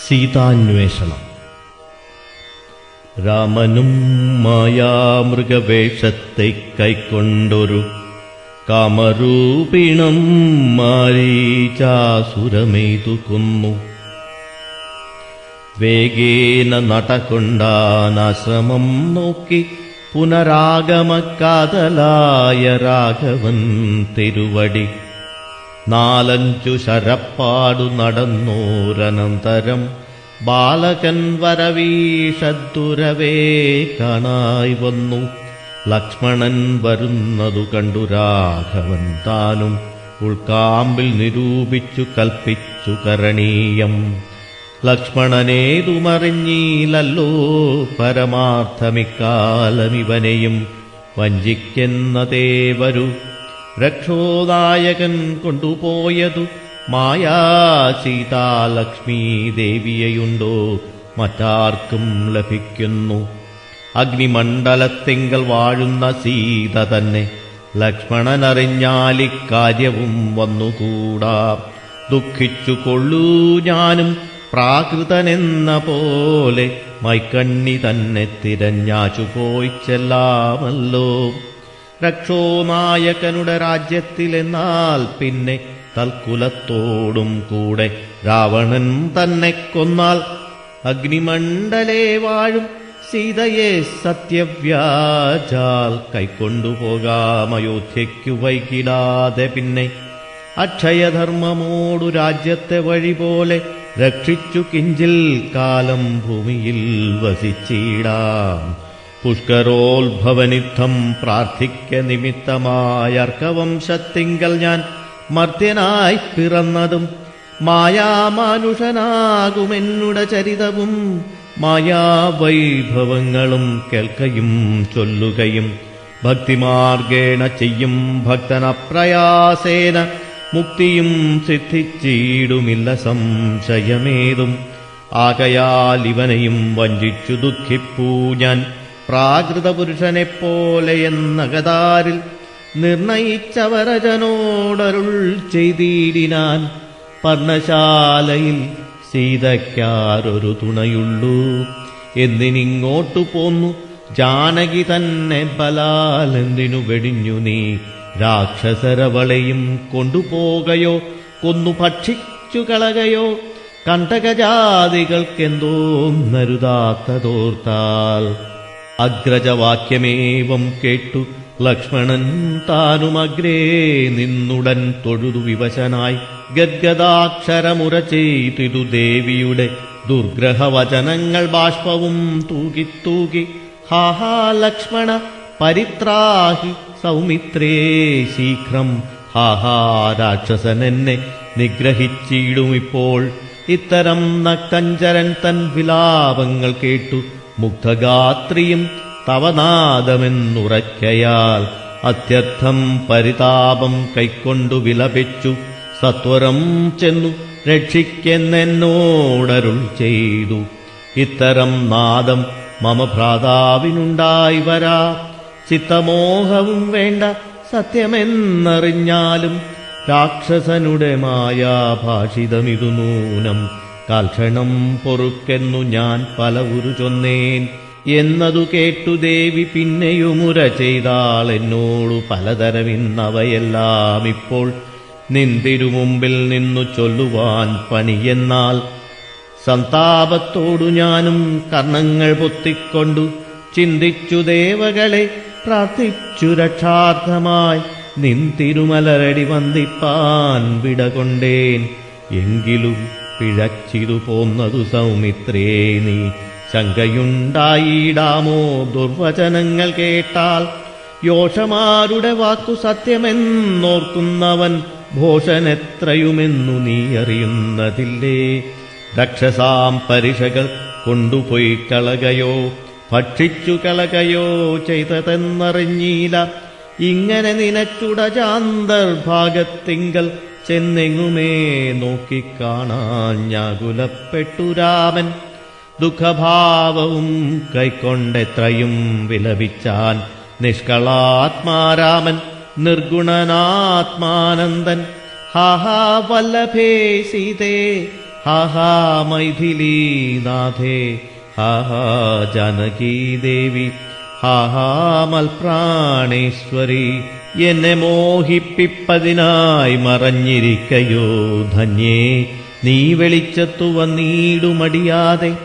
സീതാന്വേഷണം. രാമനും മായാമൃഗവേഷത്തെ കൈക്കൊണ്ടൊരു കാമരൂപിണം മാരീചാസുരമെയ്തു കൊന്നു. വേഗേന നടകൊണ്ടാനാശ്രമം നോക്കി പുനരാഗമക്കാതലായ രാഘവൻ തിരുവടി. 4-5 ശരപ്പാടു നടന്നോരനന്തരം ബാലകൻ വരവീഷദ്ദുരവേ കാണായി വന്നു. ലക്ഷ്മണൻ വരുന്നതു കണ്ടു രാഘവൻ താനും ഉൾക്കാമ്പിൽ നിരൂപിച്ചു കൽപ്പിച്ചു കരണീയം. ലക്ഷ്മണനേതുമറിഞ്ഞീലല്ലോ പരമാർത്ഥമിക്കാലമിവനെയും വഞ്ചിക്കുന്നതേ വരൂ. രക്ഷോദായകൻ കൊണ്ടുപോയതു മായാ സീതാലക്ഷ്മീ ദേവിയെയുണ്ടോ മറ്റാർക്കും ലഭിക്കുന്നു? അഗ്നിമണ്ഡലത്തിങ്കൽ വാഴുന്ന സീത തന്നെ ലക്ഷ്മണനറിഞ്ഞാലിക്കാര്യവും വന്നുകൂടാ. ദുഃഖിച്ചു കൊള്ളൂ ഞാനും പ്രാകൃതനെന്ന പോലെ മൈക്കണ്ണി തന്നെ തിരഞ്ഞാച്ചു പോയി ചെല്ലാമല്ലോ. രക്ഷോനായകനുടെ രാജ്യത്തിലെന്നാൽ പിന്നെ തൽക്കുലത്തോടും കൂടെ രാവണൻ തന്നെ കൊന്നാൽ അഗ്നിമണ്ഡലേ വാഴും സീതയെ സത്യവ്യാജാൽ കൈക്കൊണ്ടുപോകാം അയോധ്യയ്ക്കു വൈകിടാതെ. പിന്നെ അക്ഷയധർമ്മമോടു രാജ്യത്തെ വഴി പോലെ രക്ഷിച്ചു കിഞ്ചിൽ കാലം ഭൂമിയിൽ വസിച്ചിടാം. പുഷ്കരോത്ഭവനിദ്ധം പ്രാർത്ഥിക്ക നിമിത്തമായ അർക്കവംശത്തിങ്കൽ ഞാൻ മർത്യനായി പിറന്നതും മായാമാനുഷനാകുമെന്നുടെ ചരിതവും മായാവൈഭവങ്ങളും കേൾക്കയും ചൊല്ലുകയും ഭക്തിമാർഗേണ ചെയ്യും ഭക്തനപ്രയാസേന മുക്തിയും സിദ്ധിച്ചിടുമില്ല സംശയമേതും. ആകയാൽ ഇവനെയും വഞ്ചിച്ചു ദുഃഖിപ്പൂ ഞാൻ പ്രാകൃതപുരുഷനെപ്പോലെ എന്നകതാരിൽ നിർണയിച്ചവരജനോടരുൾ ചെയ്തിടിനാൻ. പർണശാലയിൽ സീതയ്ക്കാരൊരു തുണയുള്ളൂ എന്നിനിങ്ങോട്ടു പോന്നു. ജാനകി തന്നെ ബലാലെന്തിനു വെടിഞ്ഞു നീ രാക്ഷസരവളയും കൊണ്ടുപോകയോ കൊന്നു ഭക്ഷിച്ചു കളകയോ? കണ്ടകജാതികൾക്കെന്തോന്നരുതാത്തതോർത്താൽ. അഗ്രജവാക്യമേവം കേട്ടു ലക്ഷ്മണൻ താനുമഗ്രേ നിന്നുടൻ തൊഴുതു വിവശനായി ഗദ്ഗദാക്ഷരമുര ചെയ്തിതു ദേവിയുടെ ദുർഗ്രഹവചനങ്ങൾ ബാഷ്പവും തൂകിത്തൂകി. ഹാഹാ ലക്ഷ്മണ പരിത്രാഹി സൗമിത്രേ ശീഘ്രം. ഹാഹാ രാക്ഷസനെന്നെ നിഗ്രഹിച്ചിടുമിപ്പോൾ. ഇത്തരം നക്തഞ്ചരൻ തൻ വിലാപങ്ങൾ കേട്ടു മുഗ്ധഗാത്രിയും തവനാദമെന്നുറയ്ക്കയാൽ അത്യർത്ഥം പരിതാപം കൈക്കൊണ്ടു വിലപിച്ചു. സത്വരം ചെന്നു രക്ഷിക്കെന്നോടരുൾ ചെയ്തു. ഇത്തരം നാദം മമ ഭ്രാതാവിനുണ്ടായി വരാ. ചിത്തമോഹവും വേണ്ട സത്യമെന്നറിഞ്ഞാലും രാക്ഷസനുടെ മായാഭാഷിതമിതു നൂനം. കാൽക്ഷണം പൊറുക്കെന്നു ഞാൻ പലവുരു ചൊന്നേൻ എന്നതു കേട്ടു ദേവി പിന്നെയുമുര ചെയ്താൾ എന്നോടു പലതരമിന്നവയെല്ലാം ഇപ്പോൾ നിന്തിരുമുമ്പിൽ നിന്നു ചൊല്ലുവാൻ പണിയെന്നാൽ. സന്താപത്തോടു ഞാനും കർണങ്ങൾ പൊത്തിക്കൊണ്ടു ചിന്തിച്ചു ദേവകളെ പ്രാർത്ഥിച്ചു രക്ഷാർത്ഥമായി നിന്തിരുമലരടി വന്ദിപ്പാൻ വിടകൊണ്ടേൻ. എങ്കിലും പിഴച്ചിതു പോന്നതു സൗമിത്രേ നീ ശങ്കയുണ്ടായിടാമോ? ദുർവചനങ്ങൾ കേട്ടാൽ യോഷമാരുടെ വാക്കു സത്യമെന്നോർക്കുന്നവൻ ഭോഷനെത്രയുമെന്നു നീ അറിയുന്നതില്ലേ? രക്ഷസാം പരിഷകൾ കൊണ്ടുപോയി കളകയോ ഭക്ഷിച്ചു കളകയോ ചെയ്തതെന്നറിഞ്ഞീല. ഇങ്ങനെ നിനച്ചുടജാന്തർഭാഗത്തിങ്കൽ ചെന്നെങ്ങുമേ നോക്കിക്കാണാഞ്ഞാകുലപ്പെട്ടു രാമൻ. ദുഃഖഭാവവും കൈക്കൊണ്ടെത്രയും വിലപിച്ചാൻ നിഷ്കളാത്മാരാമൻ നിർഗുണനാത്മാനന്ദൻ. ഹാഹാ വല്ലഭേ സീതേ ഹാ ഹാ മൈഥിലീനാഥേ, ഹാ ഹാ ജാനകീദേവി, ഹാ ഹാ മൽപ്രാണേശ്വരി. എന്നെ മോഹിപ്പിപ്പതിനായി മറഞ്ഞിരിക്കയോ ധന്യേ, നീ വെളിച്ചത്തു വന്നീടുമടിയാതെ.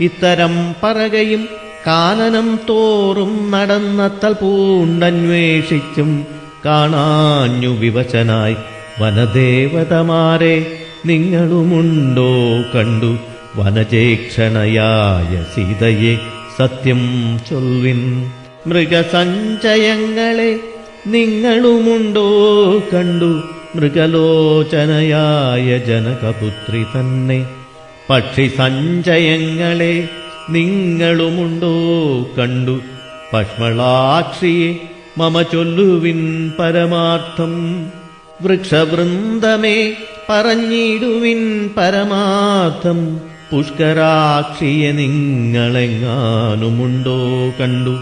ഇത്തരം പറകയും കാനനം തോറും നടന്നത്തൽ പൂണ്ടന്വേഷിച്ചും കാണാഞ്ഞു വിവശനായി വനദേവതമാരെ. നിങ്ങളുമുണ്ടോ കണ്ടു വനജേക്ഷണയായ സീതയെ, സത്യം ചൊൽവിൻ. മൃഗസഞ്ചയങ്ങളെ നിങ്ങളുമുണ്ടോ കണ്ടു മൃഗലോചനയായ ജനകപുത്രി തന്നെ. പക്ഷി സഞ്ചയങ്ങളെ നിങ്ങളുമുണ്ടോ കണ്ടു പഷ്മളാക്ഷിയെ, മമ ചൊല്ലുവിൻ പരമാർത്ഥം. വൃക്ഷവൃന്ദമേ പറഞ്ഞിടുവിൻ പരമാർത്ഥം. പുഷ്കരാക്ഷിയെ നിങ്ങളെങ്ങാനുമുണ്ടോ കണ്ടു.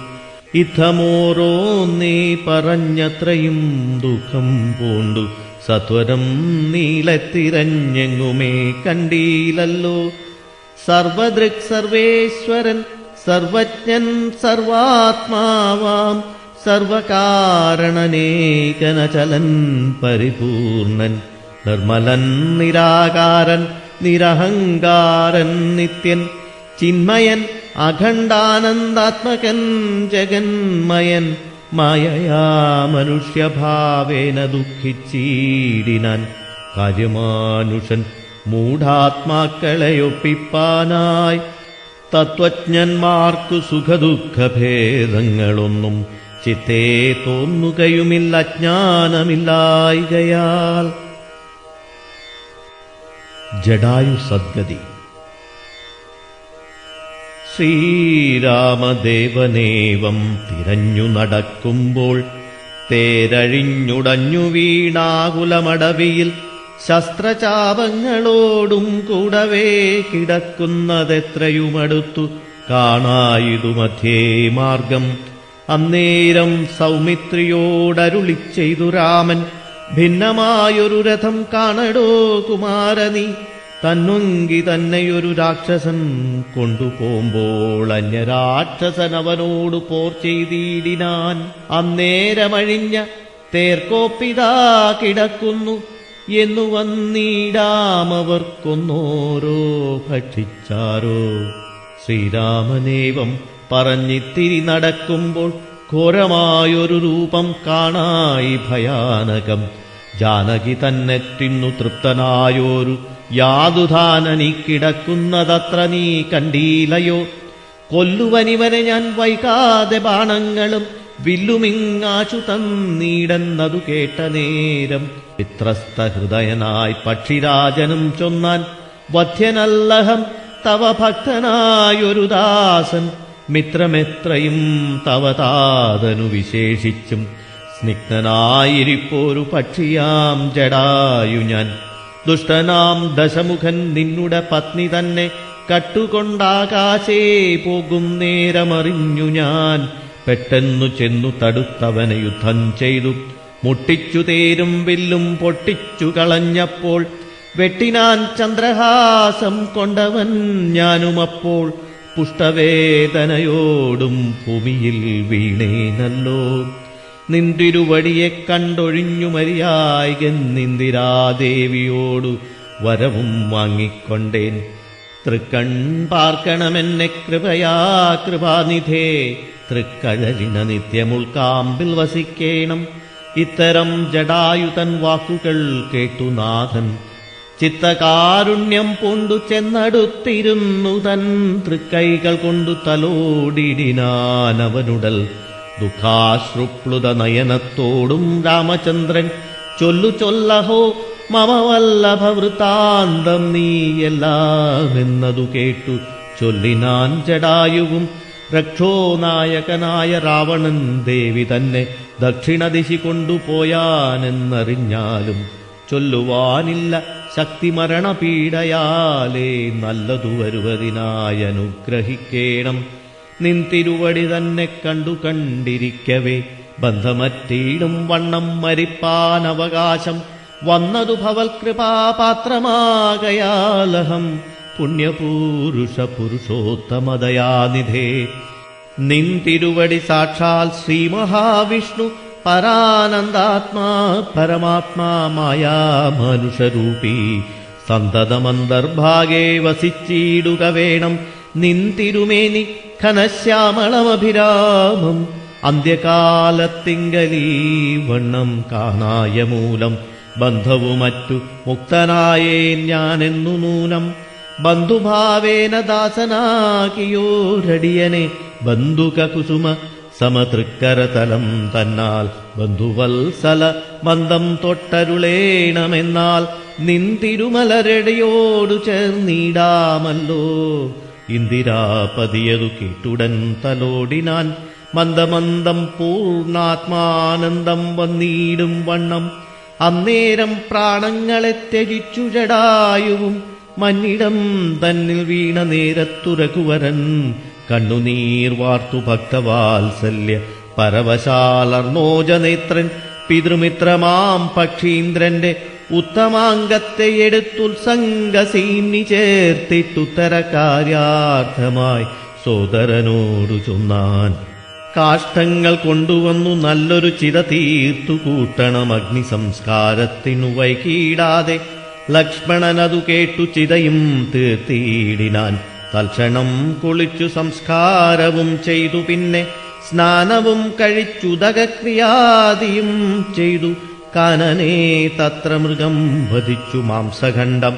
ഇത്തമോരോന്നേ പറഞ്ഞത്രയും ദുഃഖം പൂണ്ടു സത്വരം നീളത്തിരഞ്ഞെങ്ങുമേ കണ്ടീലല്ലോ. സർവദൃക് സർവേശ്വരൻ സർവജ്ഞൻ സർവാത്മാവാം, സർവകാരണനേകനചലൻ പരിപൂർണൻ, നിർമ്മലൻ നിരാകാരൻ നിരഹങ്കാരൻ നിത്യൻ, ചിന്മയൻ അഖണ്ഡാനന്ദാത്മകൻ ജഗന്മയൻ. മായയാ മനുഷ്യഭാവേന ദുഃഖിച്ചീടിനാൻ കാര്യമാനുഷൻ മൂഢാത്മാക്കളെയൊപ്പിപ്പാനായി. തത്വജ്ഞന്മാർക്കു സുഖദുഃഖഭേദങ്ങളൊന്നും ചിത്തേ തോന്നുകയുമില്ല ജ്ഞാനമില്ലായികയാൽ. ജടായു സദ്ഗതി. ശ്രീരാമദേവനേവം തിരഞ്ഞു നടക്കുമ്പോൾ തേരഴിഞ്ഞുടഞ്ഞു വീണാകുലമടവിയിൽ ശസ്ത്രചാപങ്ങളോടും കൂടവേ കിടക്കുന്നതെത്രയുമടുത്തു കാണായിതു മധ്യേ മാർഗം. അന്നേരം സൗമിത്രിയോടരുളിച്ചെയ്തു രാമൻ, ഭിന്നമായൊരു രഥം കാണടോ കുമാരനീ. തന്നൊങ്കി തന്നെയൊരു രാക്ഷസൻ കൊണ്ടുപോകുമ്പോൾ അന്യരാക്ഷസൻ അവനോട് പോർ ചെയ്തിടിനാൻ. അന്നേരമഴിഞ്ഞ തേർക്കോപ്പിതാ കിടക്കുന്നു എന്നു വന്നിടാമവർക്കൊന്നോരോ ഭക്ഷിച്ചാരോ. ശ്രീരാമനേവം പറഞ്ഞിത്തിരി നടക്കുമ്പോൾ ഘോരമായൊരു രൂപം കാണായി ഭയാനകം. ജാനകി തന്നെ തിന്നു തൃപ്തനായോരു യാതുധാനനി കിടക്കുന്നതത്ര നീ കണ്ടീലയോ. കൊല്ലുവനിവനെ ഞാൻ വൈകാതെ ബാണങ്ങളും വില്ലുമിങ്ങാശു തന്നീടെന്നതു കേട്ട നേരം പിത്രസ്ഥ ഹൃദയനായി പക്ഷിരാജനും ചൊന്നാൻ, വധ്യനല്ലഹം തവ ഭക്തനായൊരു ദാസൻ, മിത്രമെത്രയും തവ താതനു വിശേഷിച്ചും സ്നിഗ്ധനായിരിപ്പോരു പക്ഷിയാം ജടായു ഞാൻ. ദുഷ്ടനാം ദശമുഖൻ നിന്നുടെ പത്നി തന്നെ കട്ടുകൊണ്ടാകാശേ പോകും നേരമറിഞ്ഞു ഞാൻ. പെട്ടെന്നു ചെന്നു തടുത്തവനെ യുദ്ധം ചെയ്തു, മുട്ടിച്ചു തേരും വില്ലും പൊട്ടിച്ചു കളഞ്ഞപ്പോൾ വെട്ടിനാൻ ചന്ദ്രഹാസം കൊണ്ടവൻ ഞാനുമപ്പോൾ. പുഷ്ടവേദനയോടും ഭൂമിയിൽ വീണേനല്ലോ. നിന്തിരുവടിയെ കണ്ടൊഴിഞ്ഞു മരിയായികെന്നിന്ദിരാദേവിയോടു വരവും വാങ്ങിക്കൊണ്ടേൻ. തൃക്കൺ പാർക്കണമെന്നെ കൃപയാ കൃപാനിധേ, തൃക്കഴലിന നിത്യമുൾക്കാമ്പിൽ വസിക്കേണം. ഇത്തരം ജടായുതൻ വാക്കുകൾ കേട്ടു നാഥൻ ചിത്തകാരുണ്യം പൂണ്ടു ചെന്നടുത്തിരുന്നു തൻ തൃക്കൈകൾ കൊണ്ടു തലോടിടിനാനവനുടൽ. ദുഃഖാശ്രുപ്ലുത നയനത്തോടും രാമചന്ദ്രൻ ചൊല്ലു ചൊല്ലഹോ മമ വല്ലഭ വൃത്താന്തം നീയെല്ലാമെന്നതു കേട്ടു ചൊല്ലിനാൻ ജടായുവും. രക്ഷോനായകനായ രാവണൻ ദേവി തന്നെ ദക്ഷിണദിശി കൊണ്ടുപോയാനെന്നറിഞ്ഞാലും ചൊല്ലുവാനില്ല ശക്തി മരണപീഡയാലേ. നല്ലതു വരുവതിനായി അനുഗ്രഹിക്കേണം. നിൻ തിരുവടി തന്നെ കണ്ടു കണ്ടിരിക്കവേ ബന്ധമറ്റീടും വണ്ണം മരിപ്പാനവകാശം വന്നതു ഭവൽകൃപാപാത്രമാകയാലഹം പുണ്യപൂരുഷ പുരുഷോത്തമദയാനിധേ. നിൻ തിരുവടി സാക്ഷാൽ ശ്രീമഹാവിഷ്ണു പരാനന്ദാത്മാ പരമാത്മാ മായാ മനുഷ്യരൂപീ സന്തതമന്തർഭാഗേ വസിച്ചിടുക വേണം. നിൻ തിരുമേനി ഘനശ്യാമളമഭിരാമം അന്ത്യകാലത്തിങ്കലീ വണ്ണം കാണായ മൂലം. ബന്ധവുമറ്റു മുക്തനായേ ഞാനെന്നു നൂനം. ബന്ധുഭാവേന ദാസനാകിയോരടിയനെ ബന്ധുക കുസുമ സമതൃക്കരതലം തന്നാൽ. ബന്ധുവത്സല മന്ദം തൊട്ടരുളേണമെന്നാൽ നിൻ തിരുമലരടിയോടു ചേർന്നിടാമല്ലോ. ഇന്ദിരാപതിയതു കേട്ടുടൻ തലോടിനാൻ. മന്ദമന്ദം പൂർണ്ണാത്മാനന്ദം വന്നിടും വണ്ണം അന്നേരം പ്രാണങ്ങളെ ത്യജിച്ചു ജടായുവും മന്നിടം തന്നിൽ വീണ നേരത്തുരഘുവരൻ. കണ്ണുനീർ വാർത്തു ഭക്തവാത്സല്യ പരവശാലർണോജനേത്രൻ പിതൃമിത്രമാം പക്ഷീന്ദ്രന്റെ ഉത്തമാംഗത്തെ എടുത്തുത്സംഗസീന്നി ചേർത്തിട്ടുത്തര കാര്യാർത്ഥമായി സോദരനോടു ചൊന്നാൻ. കാഷ്ടങ്ങൾ കൊണ്ടുവന്നു നല്ലൊരു ചിത തീർത്തു കൂട്ടണം അഗ്നി സംസ്കാരത്തിനു വൈകീടാതെ. ലക്ഷ്മണനതു കേട്ടു ചിതയും തീർത്തിയിടിനാൻ. തൽക്ഷണം കുളിച്ചു സംസ്കാരവും ചെയ്തു. പിന്നെ സ്നാനവും കഴിച്ചുദകക്രിയാദിയും ചെയ്തു. കാനനേ തത്ര മൃഗം വധിച്ചു മാംസഖണ്ഡം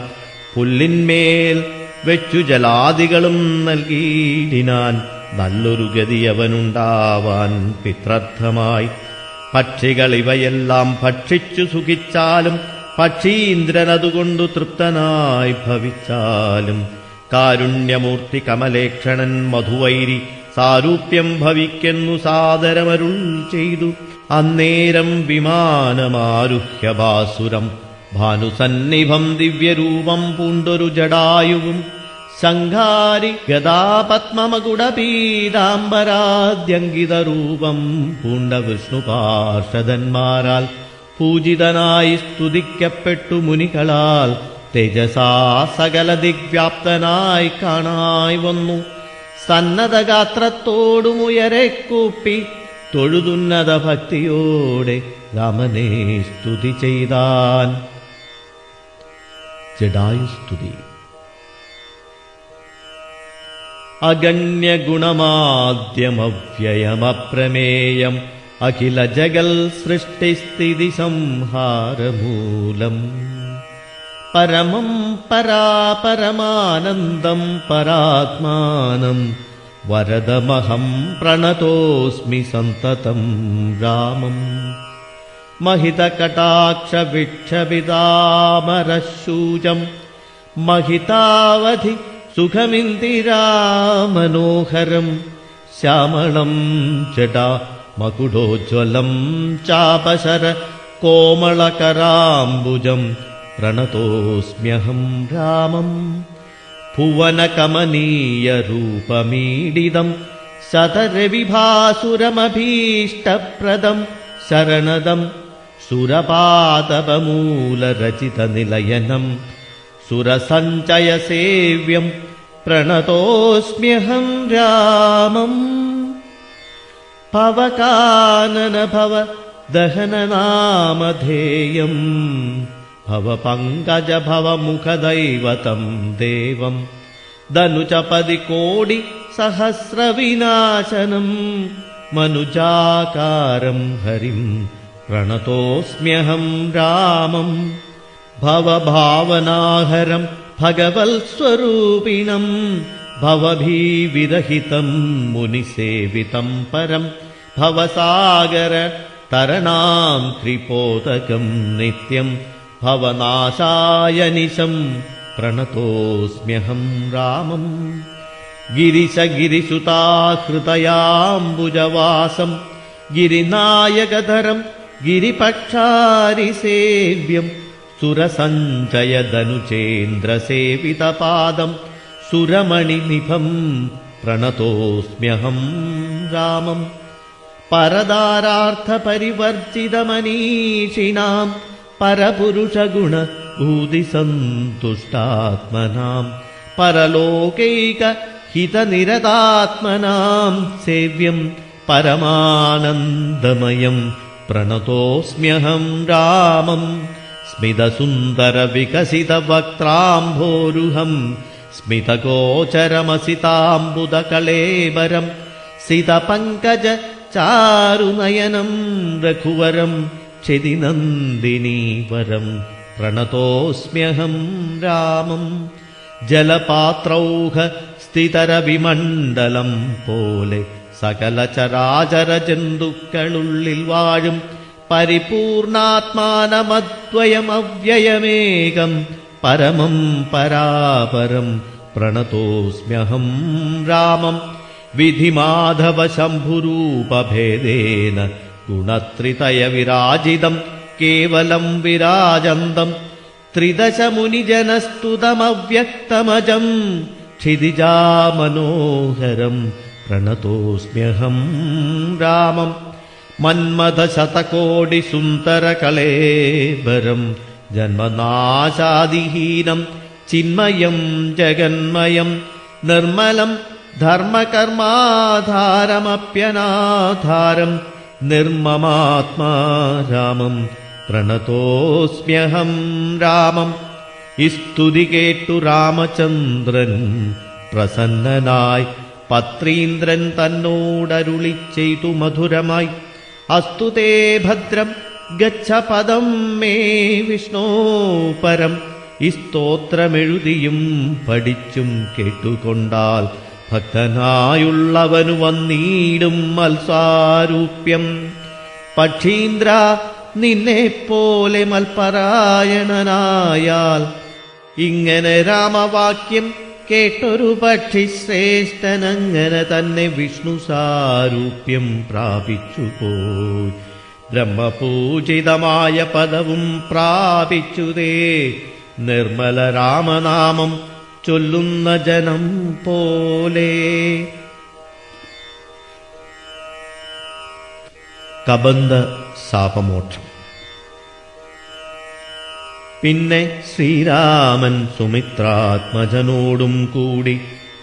പുല്ലിന്മേൽ വെച്ചു ജലാദികളും നൽകിയിടിനാൻ. നല്ലൊരു ഗതി അവനുണ്ടാവാൻ പിത്രർത്ഥമായി. പക്ഷികളിവയെല്ലാം ഭക്ഷിച്ചു സുഖിച്ചാലും പക്ഷീന്ദ്രനതുകൊണ്ടു തൃപ്തനായി ഭവിച്ചാലും. കാരുണ്യമൂർത്തി കമലേക്ഷണൻ മധുവൈരി സാരൂപ്യം ഭവിക്കെന്നു സാദരമരുൾ ചെയ്തു. അന്നേരം വിമാനമാരുഹ്യ ഭാസുരം ഭാനുസന്നിഭം ദിവ്യരൂപം പൂണ്ടൊരു ജടായുവും. ശംഖാരി ഗദാപത്മമകുടപീതാംബരാദ്യങ്കിതരൂപം പൂണ്ട വിഷ്ണുപാർഷദന്മാരാൽ പൂജിതനായി സ്തുതിക്കപ്പെട്ടു മുനികളാൽ. തേജസാ സകല ദിഗ്വ്യാപ്തനായി കാണായി വന്നു. സന്നദ്ധഗാത്രത്തോടുമുയരെ കൂപ്പി തൊഴുതുന്നത ഭക്തിയോടെ രാമനെ സ്തുതി ചെയ്താൻ. ജടായുസ്തുതി. അഗണ്യഗുണമാദ്യമവ്യയമപ്രമേയം അഖില ജഗൽ സൃഷ്ടിസ്ഥിതി സംഹാരമൂലം. പരമം പരാപരമാനന്ദം പരാത്മാനം വരദമഹം പ്രണതോസ്മി സന്തതം രാമം. महितकटाक्षविक्षपितामरशूजम् महितावधि सुखमिन्दिरामनोहरम् श्यामळम् जटा मकुडोज्ज्वलम् चापशर कोमलकराम्बुजम् प्रणतोऽस्म्यहम् रामम् भुवनकमनीयरूपमीडिदम् शतरविभासुरमभीष्टप्रदम् शरणदम् सुरपादपमूलरचितनिलयनम् सुरसञ्चयसेव्यम् प्रणतोऽस्म्यहम् रामम् भवकाननभव दहननामधेयम् भवपङ्कज भवमुखदैवतम् देवम् दनुचपदि कोडि सहस्रविनाशनम् मनुजाकारम् हरिम् प्रणतोऽस्म्यहम् रामम् भवभावनाहरम् भगवत्स्वरूपिणम् भवभीविरहितम् मुनिसेवितम् परम् भवसागर तरणाम् त्रिपोतकम् नित्यम् भवनाशायनिशम् प्रणतोऽस्म्यहम् रामम् गिरिशगिरिसुताहृतयाम्बुजवासम् गिरिनायकधरम् गिरिपक्षारिसेव्यम् सुरसञ्चयदनुचेन्द्रसेवितपादम् सुरमणिनिभम् प्रणतोऽस्म्यहम् रामम् परदारार्थपरिवर्जितमनीषिणाम् പരപുരുഷഗുണ ഭൂതിസന്തുഷ്ടാത്മനാം പരലോകൈക ഹിതനിരതാത്മനാം സേവ്യം പരമാനന്ദമയം പ്രണതോസ്മ്യഹം രാമം സ്മിതസുന്ദരവികസിതവക്ത്രാംഭോരുഹം സ്മിതഗോചരമസിതാംബുദകളേബരം സിതപങ്കജ ചാരുനയനം രഘുവരം ക്ഷതിനന്ദിനീവരം പ്രണതോസ്മ്യഹം രാമം ജലപാത്രൗഹ സ്ഥിതരവിമണ്ഡലം പോലെ സകല ചരാചര ജന്തുക്കളുള്ളിൽ വാഴും പരിപൂർണാത്മാനമദ്വയമവ്യയമേകം പരമം പരാപരം പ്രണതോസ്മ്യഹം രാമം വിധിമാധവ ശംഭുരൂപഭേദേന ഗുണത്രിതയ വിരാജിതം കേവലം വിരാജന്തം ത്രിദശമുനിജനസ്തുതമവ്യക്തമജം ക്ഷിതിജാമനോഹരം പ്രണതോസ്മ്യഹം രാമം മന്മഥശതകോടിസുന്ദരകളേബരം ജന്മനാശാദിഹീനം ചിന്മയം ജഗന്മയം നിർമ്മലം ധർമ്മകർമാധാരമപ്യനാധാരം നിർമ്മമാത്മാ രാമം പ്രണതോസ്മ്യഹം രാമം സ്തുതി കേട്ടു രാമചന്ദ്രൻ പ്രസന്നനായി പത്രീന്ദ്രൻ തന്നോടരുളി ചെയ്തു മധുരമായി അസ്തുതേ ഭദ്രം ഗച്ഛ പദം മേ വിഷ്ണോ പരം ഈ സ്തോത്രമെഴുതിയും പഠിച്ചും കേട്ടുകൊണ്ടാൽ ഭക്തനായുള്ളവനു വന്നീടും മത്സാരൂപ്യം പക്ഷീന്ദ്ര നിന്നെപ്പോലെ മൽപരായണനായാൽ ഇങ്ങനെ രാമവാക്യം കേട്ടൊരു പക്ഷി ശ്രേഷ്ഠനങ്ങനെ തന്നെ വിഷ്ണു സാരൂപ്യം പ്രാപിച്ചുപോയി ബ്രഹ്മപൂജിതമായ പദവും പ്രാപിച്ചുതേ നിർമ്മല രാമനാമം ചൊല്ലുന്ന ജനം പോലെ. കബന്ധ ശാപമോക്ഷം. പിന്നെ ശ്രീരാമൻ സുമിത്രാത്മജനോടും കൂടി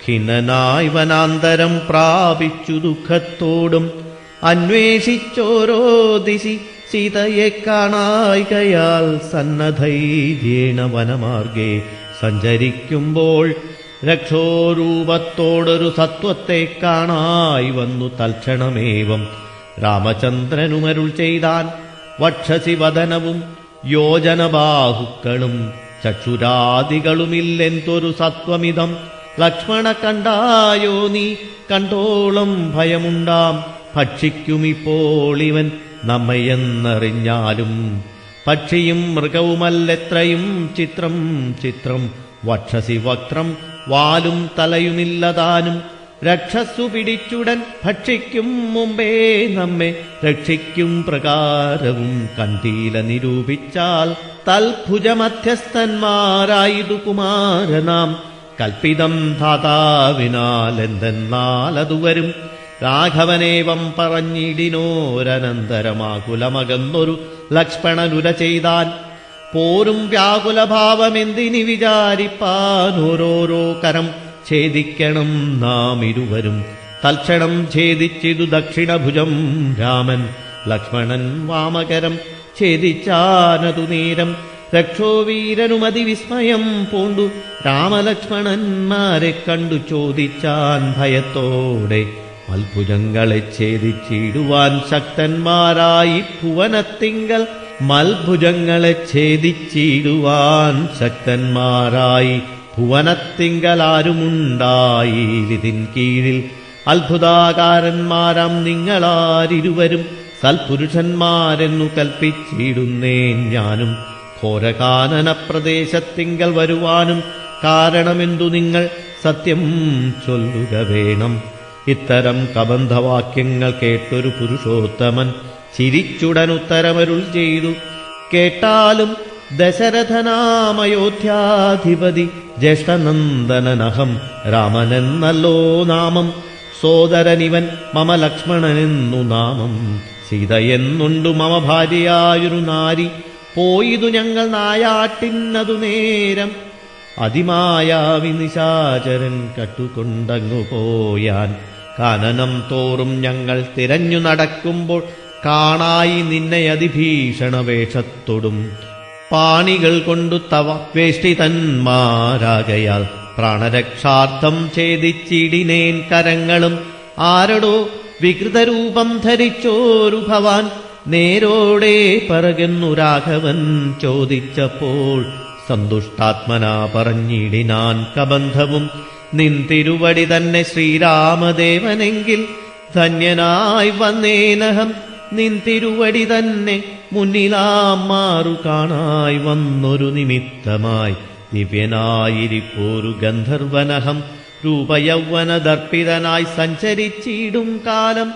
ഖിന്നനായി വനാന്തരം പ്രാപിച്ചു ദുഃഖത്തോടും അന്വേഷിച്ചോരോ ദിശി സീതയെ കാണായികയാൽ സന്നദ്ധൈര്യേണ വനമാർഗേ സഞ്ചരിക്കുമ്പോൾ രക്ഷോരൂപത്തോടൊരു സത്വത്തെ കാണായി വന്നു തൽക്ഷണമേവം രാമചന്ദ്രനുമരുൾ ചെയ്താൻ. വക്ഷസി വദനവും യോജനബാഹുക്കളും ചക്ഷുരാദികളുമില്ലെന്തൊരു സത്വമിതം ലക്ഷ്മണ കണ്ടായോ നീ കണ്ടോളം ഭയമുണ്ടാം. ഭക്ഷിക്കുമിപ്പോൾ ഇവൻ നമ്മയെന്നറിഞ്ഞാലും പക്ഷിയും മൃഗവുമല്ലെത്രയും ചിത്രം ചിത്രം വക്ഷസി വക്രം വാലും തലയുമില്ലതാനും രക്ഷസ്സു പിടിച്ചുടൻ ഭക്ഷിക്കും മുമ്പേ നമ്മെ രക്ഷിക്കും പ്രകാരവും കണ്ടീല നിരൂപിച്ചാൽ തൽഭുജമധ്യസ്ഥന്മാരായിതു കുമാരനാം കൽപ്പിതം ധാതാവിനാൽ എന്തെന്നാലതു വരും. രാഘവനേവം പറഞ്ഞിടിനോരനന്തരമാകുലമകന്നൊരു ലക്ഷ്മണനുര ചെയ്താൻ. പോരും വ്യാകുലഭാവമെന്തിനി വിചാരിപ്പാൻ ഓരോരോ കരം ഛേദിക്കണം നാം ഇരുവരും. തൽക്ഷണം ഛേദിച്ചിതു ദക്ഷിണഭുജം രാമൻ. ലക്ഷ്മണൻ വാമകരം ഛേദിച്ചാനതു നേരം. രക്ഷോവീരനുമതിവിസ്മയം പൂണ്ടു രാമലക്ഷ്മണന്മാരെ കണ്ടു ചോദിച്ചാൻ ഭയത്തോടെ. മൽഭുജങ്ങളെ ഛേദിച്ചിടുവാൻ ശക്തന്മാരായി ഭുവനത്തിങ്കൽ മൽഭുജങ്ങളെ ഛേദിച്ചിടുവാൻ ശക്തന്മാരായി ഭുവനത്തിങ്കലാരുമുണ്ടായിതിൻ കീഴിൽ. അത്ഭുതാകാരന്മാരാം നിങ്ങളാരിരുവരും സൽപുരുഷന്മാരെന്നു കൽപ്പിച്ചിടുന്നേൻ ഞാനും. ഘോരകാനന പ്രദേശത്തിങ്കൽ വരുവാനും കാരണമെന്തു നിങ്ങൾ സത്യം ചൊല്ലുക വേണം. ഇത്തരം കബന്ധവാക്യങ്ങൾ കേട്ടൊരു പുരുഷോത്തമൻ ചിരിച്ചുടനുത്തരമരുൾ ചെയ്തു. കേട്ടാലും ദശരഥനാമയോധ്യാധിപതി ജ്യേഷ്ഠനന്ദനനഹം രാമനെന്നല്ലോ നാമം. സോദരനിവൻ മമ ലക്ഷ്മണനെന്നു നാമം. സീതയെന്നുണ്ടു മമ ഭാര്യയായൊരു നാരി. പോയിതു ഞങ്ങൾ നായാട്ടിന്നതു നേരം. അതിമായാവി നിശാചരൻ കട്ടുകൊണ്ടങ്ങു പോയാൻ. കാനനം തോറും ഞങ്ങൾ തിരഞ്ഞു നടക്കുമ്പോൾ കാണായി നിന്നെ അതിഭീഷണ വേഷത്തൊടും. പാണികൾ കൊണ്ടു തവ വേഷ്ടിതന്മാരാകയാൽ പ്രാണരക്ഷാർത്ഥം ഛേദിച്ചിടിനേൻ കരങ്ങളും. ആരടോ വികൃതരൂപം ധരിച്ചോരു ഭവാൻ നേരോടെ പറകുന്നു രാഘവൻ ചോദിച്ചപ്പോൾ. സന്തുഷ്ടാത്മനാ പറഞ്ഞിടിനാൻ കബന്ധവും നിൻ തിരുവടി തന്നെ ശ്രീരാമദേവനെങ്കിൽ ധന്യനായി വന്നേനഹം. നിൻ തിരുവടി തന്നെ മുന്നിലാം മാറു കാണായി വന്നൊരു നിമിത്തമായി ദിവ്യനായിരിപ്പോരു ഗന്ധർവനഹം. രൂപയൗവന ദർപ്പിതനായി സഞ്ചരിച്ചിടും കാലം.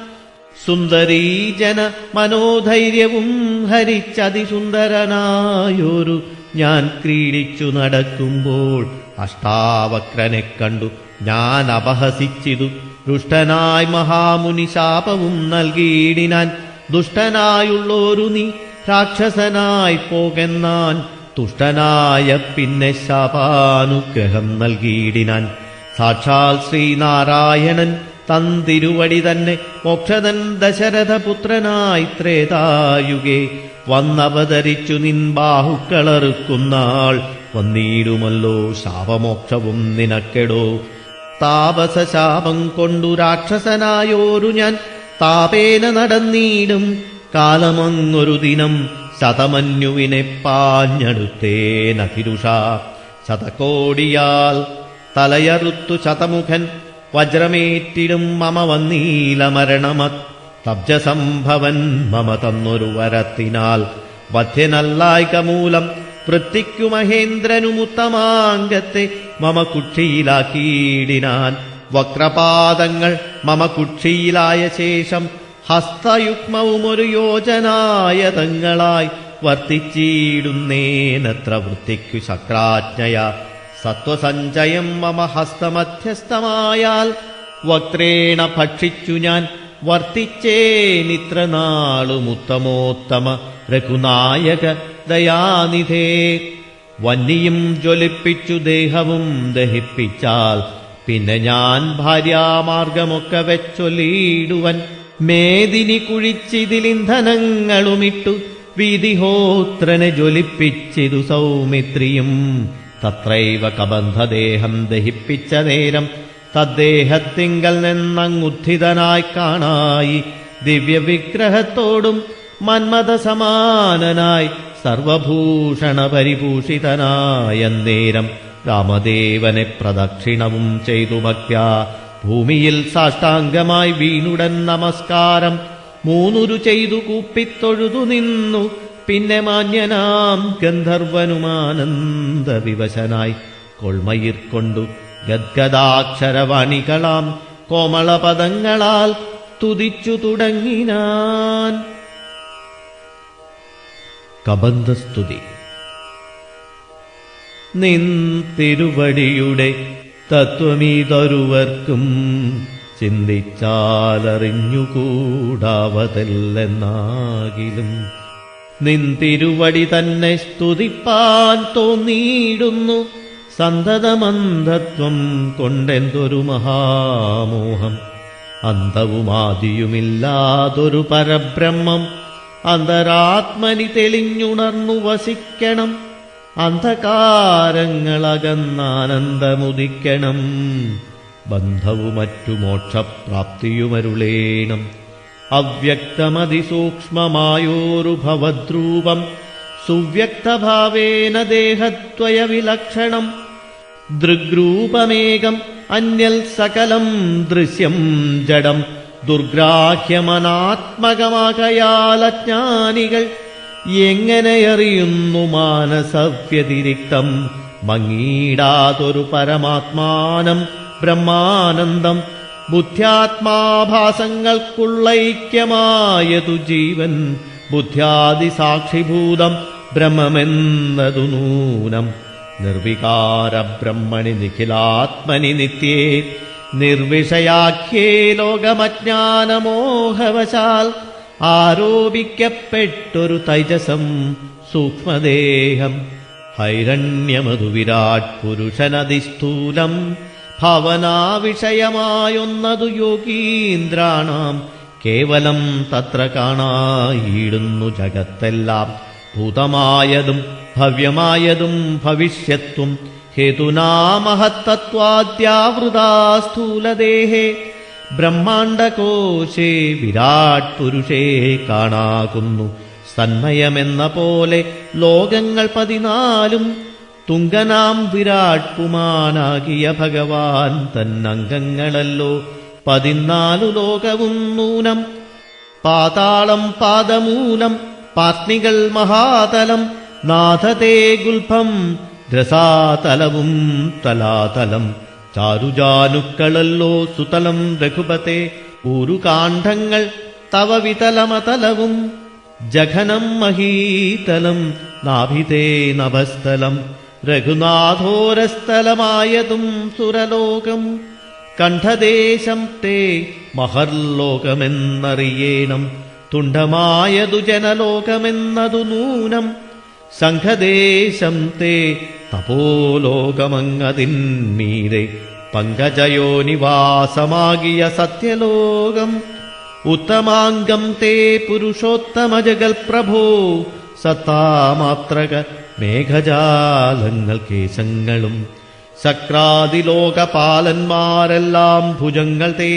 സുന്ദരീജന മനോധൈര്യവും ഹരിച്ചതിസുന്ദരനായൊരു ഞാൻ ക്രീഡിച്ചു നടക്കുമ്പോൾ അഷ്ടാവക്രനെ കണ്ടു ഞാൻ അപഹസിച്ചിതു. ദുഷ്ടനായി മഹാമുനി ശാപവും നൽകിയിടിനാൻ. ദുഷ്ടനായുള്ളോരു നീ രാക്ഷസനായി പോകെന്നാൻ. തുഷ്ടനായ പിന്നെ ശാപാനുഗ്രഹം നൽകിയിടിനാൻ. സാക്ഷാൽ ശ്രീനാരായണൻ തന്തിരുവടി തന്നെ മോക്ഷദൻ ദശരഥപുത്രനായി ത്രേതായുഗേ വന്നവതരിച്ചു നിൻ ബാഹുക്കളറുക്കുന്നാൾ. വന്നിടുമല്ലോ ശാപമോക്ഷവും നിനക്കെടോ. താപസശാപം കൊണ്ടു രാക്ഷസനായോരു ഞാൻ താപേന നടന്നീടും കാലമങ്ങൊരു ദിനം. ശതമന്യുവിനെ പാഞ്ഞടുത്തേനതിരുഷ. ശതകോടിയാൽ തലയറുത്തു ശതമുഖൻ വജ്രമേറ്റിടും മമ വന്നീല മരണമത്. തബ്ജസംഭവൻ മമ തന്നൊരു വരത്തിനാൽ വധ്യനല്ലായ്ക മൂലം പൃഥ്വിക്കു മഹേന്ദ്രനുമുത്തമാംഗത്തെ മമ കുക്ഷിയിലാക്കിയിടിനാൻ. വക്രപാദങ്ങൾ മമ കുക്ഷിയിലായ ശേഷം ഹസ്തയുഗ്മവും ഒരു യോജനായതങ്ങളായി വർത്തിച്ചിടുന്നേനത്ര വൃത്തിക്കു ശക്രാജ്ഞയ. സത്വസഞ്ചയം മമ ഹസ്തമധ്യസ്ഥമായാൽ വക്രേണ ഭക്ഷിച്ചു ഞാൻ വർത്തിച്ചേനിത്ര നാളുമുത്തമോത്തമ രഘുനായക ദയാനിധേ. വന്നിയും ജ്വലിപ്പിച്ചു ദേഹവും ദഹിപ്പിച്ചാൽ പിന്നെ ഞാൻ ഭാര്യാമാർഗമൊക്കെ വെച്ചൊല്ലിയിടുവൻ. മേദിനി കുഴിച്ചിതിലിന്ധനങ്ങളുമിട്ടു വീതിഹോത്രനെ ജ്വലിപ്പിച്ചിതു സൗമിത്രിയും. തത്രൈവ കബന്ധദേഹം ദഹിപ്പിച്ച നേരം തദ്ദേഹത്തിങ്കൽ നിന്നങ്ങുദ്ധിതനായി കാണായി. ദിവ്യവിഗ്രഹത്തോടും മന്മഥസമാനനായി സർവഭൂഷണ പരിഭൂഷിതനായ നേരം രാമദേവനെ പ്രദക്ഷിണവും ചെയ്തു ഭക്ത്യാ ഭൂമിയിൽ സാഷ്ടാംഗമായി വീണുടൻ നമസ്കാരം മൂന്നുരു ചെയ്തു കൂപ്പിത്തൊഴുതു നിന്നു. പിന്നെ മാന്യനാം ഗന്ധർവനുമാനന്ദവിവശനായി കൊൾമയിർക്കൊണ്ടു ഗദ്ഗദാക്ഷരവാണികളാം കോമളപദങ്ങളാൽ തുതിച്ചു തുടങ്ങിനാൻ. കബന്ധസ്തുതി. നിൻ തിരുവടിയുടെ തത്വമീതൊരുവർക്കും ചിന്തിച്ചാലറിഞ്ഞുകൂടാവതല്ലെന്നാകിലും നിൻ തിരുവടി തന്നെ സ്തുതിപ്പാൻ തോന്നിയിടുന്നു. സന്തതമന്ധത്വം കൊണ്ടെന്തൊരു മഹാമോഹം. അന്തവുമാദിയുമില്ലാതൊരു പരബ്രഹ്മം അന്തരാത്മനി തെളിഞ്ഞുണർന്നു വസിക്കണം. അന്ധകാരങ്ങളകന്നാനന്ദമുദിക്കണം. ബന്ധവു മറ്റു മോക്ഷപ്രാപ്തിയുമരുളേണം. അവ്യക്തമതിസൂക്ഷ്മമായോരു ഭവദ്രൂപം സുവ്യക്തഭാവേന ദേഹത്വയ വിലക്ഷണം. ദൃഗ്രൂപമേകം അന്യൽ സകലം ദൃശ്യം ജഡം ദുർഗ്രാഹ്യമനാത്മകമാകയാലജ്ഞാനികൾ എങ്ങനെയറിയുന്നു മാനസവ്യതിരിക്തം. മങ്ങീടാതൊരു പരമാത്മാനം ബ്രഹ്മാനന്ദം. ബുദ്ധ്യാത്മാഭാസങ്ങൾക്കുള്ളൈക്യമായതു ജീവൻ ബുദ്ധ്യാദിസാക്ഷിഭൂതം ബ്രഹ്മമെന്നതു നൂനം. നിർവികാര ബ്രഹ്മണി നിഖിലാത്മനി നിത്യേ നിർവിഷയാഖ്യേ ലോകമജ്ഞാനമോഹവശാൽ ആരോപിക്കപ്പെട്ടൊരു തൈജസം സൂക്ഷ്മദേഹം ഹൈരണ്യമധുവിരാട് പുരുഷനതിസ്ഥൂലം ഭാവനാവിഷയമായൊന്നതു യോഗീന്ദ്രാണാം കേവലം തത്ര കാണായിടുന്നു ജഗത്തെല്ലാം ഭൂതമായതും ഭവ്യമായതും ഭവിഷ്യത്വം ഹേതുനാ മഹത്തത്വാദ്യാവൃതാ സ്ഥൂലദേഹേ ബ്രഹ്മാണ്ഡകോശേ വിരാട് പുരുഷേ കാണാകുന്നു സന്മയമെന്ന പോലെ ലോകങ്ങൾ 14 തുങ്കനാം വിരാട് പുമാനാകിയ ഭഗവാൻ തന്നംഗങ്ങളല്ലോ 14 ലോകവും നൂനം പാതാളം പാദമൂലം പാത്നികൾ മഹാതലം നാഥതേ ഗുൽഭം രസാതലവും തലാതലം ചാരുജാനുക്കളല്ലോ സുതലം രഘുപതേ ഊരുകാണ്ഡങ്ങൾ തവ വിതലമതലവും ജഘനം മഹീതലം നാഭിതേ നഭസ്ഥലം രഘുനാഥോരസ്ഥലമായതും സുരലോകം കണ്ഠദേശം തേ മഹർലോകമെന്നറിയേണം തുണ്ഡമായതു ജനലോകമെന്നതു നൂനം സംഘദേശം തേ തപോലോകമങ്ങതിന്മീരെ പങ്കജയോനിവാസമാകിയ സത്യലോകം ഉത്തമാംഗം തേ പുരുഷോത്തമജഗൽ പ്രഭോ സത്താമാത്രക മേഘജാലങ്ങൾ കേശങ്ങളും ശക്രാദിലോകപാലന്മാരെല്ലാം ഭുജങ്ങൾ തേ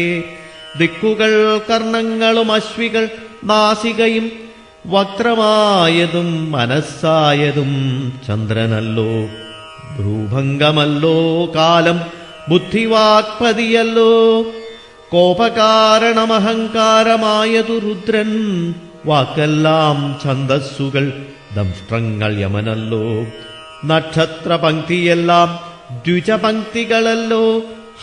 ദിക്കുകൾ കർണങ്ങളും അശ്വികൾ നാസികയും വക്രമായതും മനസ്സായതും ചന്ദ്രനല്ലോ ഭ്രൂഭംഗമല്ലോ കാലം ബുദ്ധിവാക്പതിയല്ലോ കോപകാരണമഹങ്കാരമായതു രുദ്രൻ വാക്കെല്ലാം ഛന്ദസ്സുകൾ ദംഷ്ട്രങ്ങൾ യമനല്ലോ നക്ഷത്രപംക്തിയെല്ലാം ദ്വിജപംക്തികളല്ലോ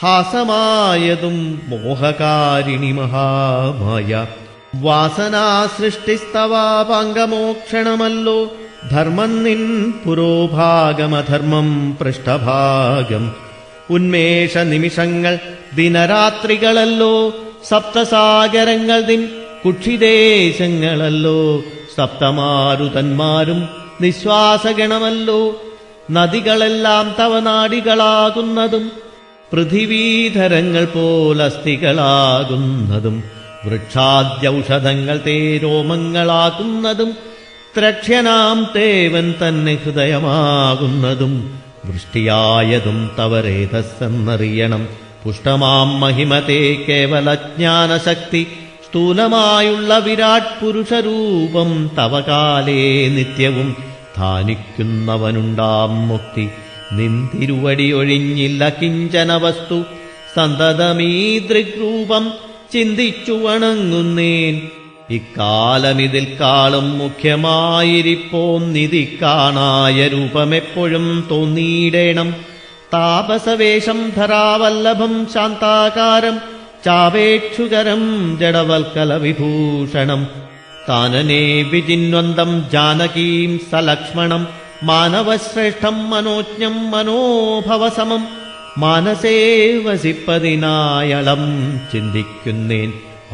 ഹാസമായതും മോഹകാരിണി മഹാമായ വാസനാസൃഷ്ടിസ്തവാപാംഗമോക്ഷണമല്ലോ ധർമ്മം നിൻ പുരോഭാഗമധർമ്മം പൃഷ്ഠഭാഗം ഉന്മേഷ നിമിഷങ്ങൾ ദിനരാത്രികളല്ലോ സപ്തസാഗരങ്ങൾ ദിൻ കുക്ഷിദേശങ്ങളല്ലോ സപ്തമാരുതന്മാരും നിശ്വാസഗണമല്ലോ നദികളെല്ലാം തവ നാടികളാകുന്നതും പൃഥിവീധരങ്ങൾ പോലസ്ഥികളാകുന്നതും വൃക്ഷാദ്യൌഷധങ്ങൾ തേ രോമങ്ങളാകുന്നതും ത്രക്ഷ്യനാം തേവൻ തന്നെ ഹൃദയമാകുന്നതും വൃഷ്ടിയായതും തവരേതസ്സെന്നറിയണം പുഷ്ടമാം മഹിമതേ കേവലജ്ഞാനശക്തി സ്ഥൂലമായുള്ള വിരാട് പുരുഷരൂപം തവ കാലേ നിത്യവും ധാനിക്കുന്നവനുണ്ടാം മുക്തി നിന്തിരുവടിയൊഴിഞ്ഞില്ല കിഞ്ചന വസ്തു സന്തതമീ ദൃഗ്രൂപം ചിന്തിച്ചു വണങ്ങുന്നേൻ ഇക്കാലമിതിൽ കാളും മുഖ്യമായിരിപ്പോന്നിതി കാണായ രൂപമെപ്പോഴും തോന്നിയിടേണം താപസവേഷം ധരാവല്ലഭം ശാന്താകാരം ചാവേക്ഷുകരം ജഡവൽക്കല വിഭൂഷണം കാനനേ വിജിന്വന്തം ജാനകീം സലക്ഷ്മണം മാനവശ്രേഷ്ഠം മനോജ്ഞം മനോഭവസമം മാനസേ വസിപ്പതിനായളം ചിന്തിക്കുന്നേൻ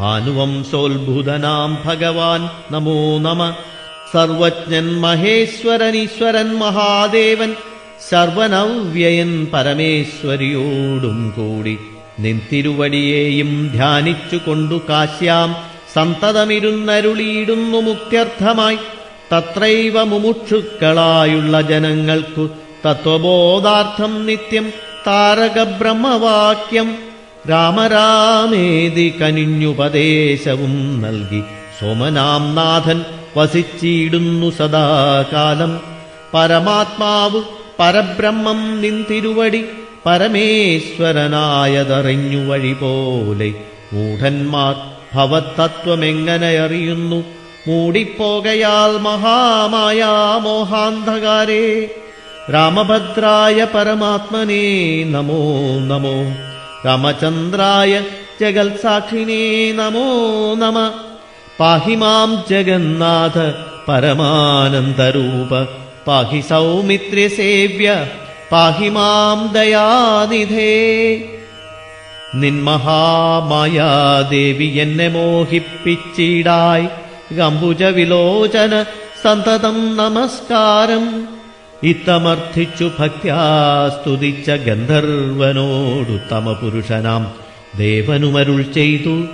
ആനുവംസോത്ഭുതനാം ഭഗവാൻ നമോ നമ സർവജ്ഞൻ മഹേശ്വരനീശ്വരൻ മഹാദേവൻ സർവനവ്യയൻ പരമേശ്വരിയോടും കൂടി നിൻതിരുവടിയേയും ധ്യാനിച്ചുകൊണ്ടു കാശ്യാം സന്തതമിരുന്നരുളിയിടുന്നു മുക്ത്യർത്ഥമായി തത്രൈവ മുമുക്ഷുക്കളായുള്ള ജനങ്ങൾക്കു തത്വബോധാർത്ഥം നിത്യം താരകബ്രഹ്മവാക്യം രാമരാമേതി കനിഞ്ഞുപദേശവും നൽകി സോമനാം നാഥൻ വസിച്ചിടുന്നു സദാകാലം പരമാത്മാവ് പരബ്രഹ്മം നിൻതിരുവടി പരമേശ്വരനായതറിഞ്ഞു വഴി പോലെ മൂഢന്മാർ ഭവത്തത്വമെങ്ങനെ അറിയുന്നു മൂടിപ്പോകയാൽ മഹാമായ മോഹാന്ധകാരേ രാമഭദ്രായ പരമാത്മനേ നമോ നമോ രാമചന്ദ്രായ ജഗൽസാക്ഷിനേ നമോ നമ പാഹി മാം ജഗന്നാഥ പരമാനന്ദരൂപ പാഹി സൗമിത്രസേവ്യ പാഹി മാം ദയാനിധേ നിൻമഹാമായാദേവി എന്നെ മോഹിപ്പിച്ചിടായി ഗംഭുജവിലോചന സന്തതം നമസ്കാരം. ഇത്തമർത്ഥിച്ചു ഭക്ത്യാ സ്തുതിച്ച ഗന്ധർവനോടുത്തമ പുരുഷനാം ദേവനുമരുൾ ചെയ്തു,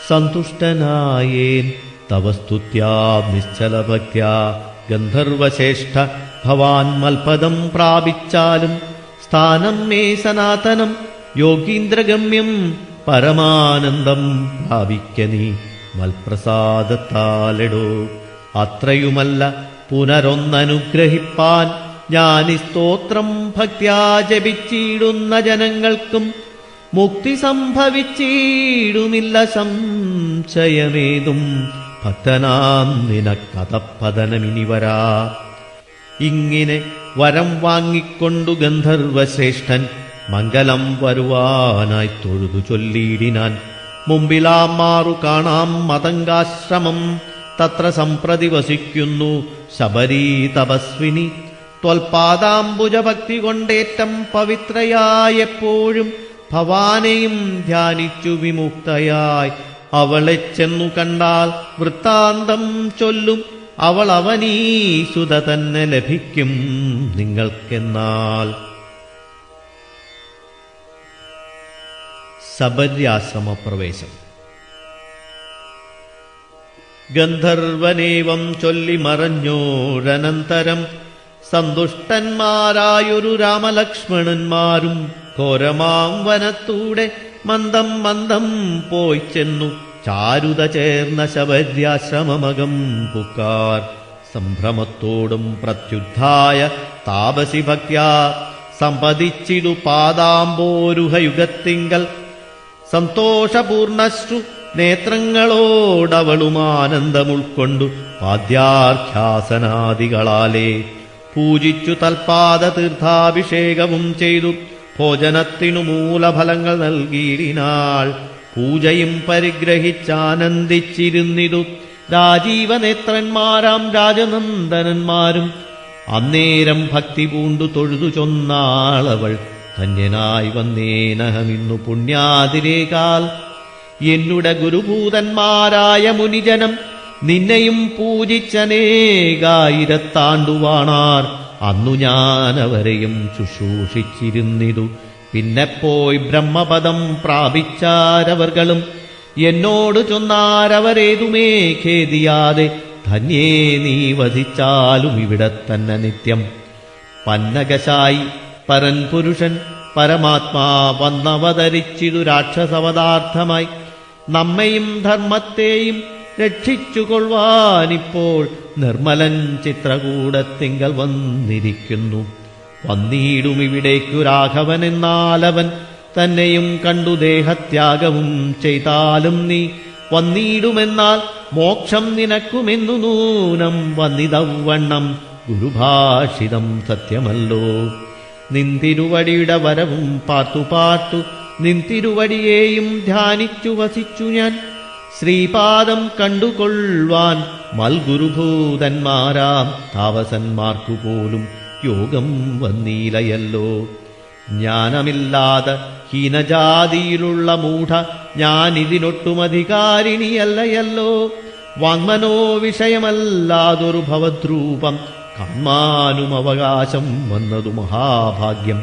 സന്തുഷ്ടനായേൻ തവ സ്തുത്യാ നിശ്ചലഭക്ത്യാ. ഗന്ധർവശ്രേഷ്ഠ ഭവാൻ മൽപദം പ്രാപിച്ചാലും സ്ഥാനം മേ സനാതനം യോഗീന്ദ്രഗമ്യം പരമാനന്ദം പ്രാപിക്ക നീ മൽപ്രസാദത്താലെടോ. അത്രയുമല്ല പുനരൊന്നനുഗ്രഹിപ്പാൻ ഞാനീ സ്തോത്രം ഭക്ത്യാ ജപിച്ചിടുന്ന ജനങ്ങൾക്കും മുക്തി സംഭവിച്ചിടുമില്ല സംശയമേതും. ഭക്തനാം നിനക്കതപ്പതനമിനി വരാ. ഇങ്ങനെ വരം വാങ്ങിക്കൊണ്ടു ഗന്ധർവശ്രേഷ്ഠൻ മംഗലം വരുവാനായി തൊഴുതു ചൊല്ലിയിടിനാൻ. മുമ്പിലാം മാറു കാണാം മതംഗാശ്രമം, തത്ര സംപ്രതി വസിക്കുന്നു ശബരീ തപസ്വിനി. ത്വൽപാദാംബുജഭക്തി കൊണ്ടേറ്റം പവിത്രയായെപ്പോഴും ഭവാനെയും ധ്യാനിച്ചു വിമുക്തയായി അവളെ ചെന്നു കണ്ടാൽ വൃത്താന്തം ചൊല്ലും. അവൾ അവനീസുത തന്നെ ലഭിക്കും നിങ്ങൾക്കെന്നാൽ. ശബര്യാശ്രമപ്രവേശം. ഗന്ധർവനേവം ചൊല്ലി മറഞ്ഞോരനന്തരം സന്തുഷ്ടന്മാരായൊരു രാമലക്ഷ്മണന്മാരും ഘോരമാം വനത്തൂടെ മന്ദം മന്ദം പോയി ചെന്നു ചാരുത ചേർന്ന ശബര്യാശ്രമമകം പുക്കാർ. സംഭ്രമത്തോടും പ്രത്യുദ്ധായ താപസി ഭക്ത്യാ സമ്പതിച്ചിടു പാദാംബോരുഹയുഗത്തിങ്കൽ. സന്തോഷപൂർണശ്രു നേത്രങ്ങളോടവളും ആനന്ദമുൾക്കൊണ്ടു പാദ്യാർഘ്യാസനാദികളാലേ പൂജിച്ചു തൽപാദ തീർത്ഥാഭിഷേകവും ചെയ്തു ഭോജനത്തിനു മൂലഫലങ്ങൾ നൽകിയിടിനാൾ. പൂജയും പരിഗ്രഹിച്ചാനന്ദിച്ചിരുന്നിതു രാജീവനേത്രന്മാരാം രാജനന്ദനന്മാരും. അന്നേരം ഭക്തി പൂണ്ടു തൊഴുതു ചൊന്നാളവൾ, ധന്യനായി വന്നേനഹമിന്നു പുണ്യാതിരേകാൽ. എന്നുടെ ഗുരുഭൂതന്മാരായ മുനിജനം നിന്നെയും പൂജിച്ചനേകായിരത്താണ്ടുവാണാർ. അന്നു ഞാനവരെയും ശുശ്രൂഷിച്ചിരുന്നിതു. പിന്നെ പോയി ബ്രഹ്മപദം പ്രാപിച്ചാരവർകളും എന്നോട് ചൊന്നാരവരേതുമേ ഖേദിയാതെ, ധന്യേ നീ വധിച്ചാലും ഇവിടെ തന്നെ നിത്യം. പന്നകശായി പരൻ പുരുഷൻ പരമാത്മാ വന്നവതരിച്ചിതു രാക്ഷസവതാർത്ഥമായി. നമ്മയും ധർമ്മത്തെയും രക്ഷിച്ചുകൊള്ളുവാനിപ്പോൾ നിർമ്മലൻ ചിത്രകൂടത്തിങ്കൽ വന്നിരിക്കുന്നു. വന്നിടുമിവിടേക്കു രാഘവനെന്നാലവൻ തന്നെയും കണ്ടു ദേഹത്യാഗവും ചെയ്താലും നീ വന്നിടുമെന്നാൽ മോക്ഷം നിനക്കുമെന്നു നൂനം വന്നിതവണ്ണം ഗുരുഭാഷിതം സത്യമല്ലോ. നിന്തിരുവടിയുടെ വരവും പാർത്തു പാർത്തു നിന്തിരുവടിയെയും ധ്യാനിച്ചു വസിച്ചു ഞാൻ. ശ്രീപാദം കണ്ടുകൊള്ളുവാൻ മൽഗുരുഭൂതന്മാരാം താപസന്മാർക്കുപോലും യോഗം വന്നീലയല്ലോ. ജ്ഞാനമില്ലാതെ ഹീനജാതിയിലുള്ള മൂഢ ഞാനിതിനൊട്ടുമധികാരിണിയല്ലയല്ലോ. വാങ്മനോ വിഷയമല്ലാതൊരു ഭവദ്രൂപം കാൺമാനും അവകാശം വന്നതു മഹാഭാഗ്യം.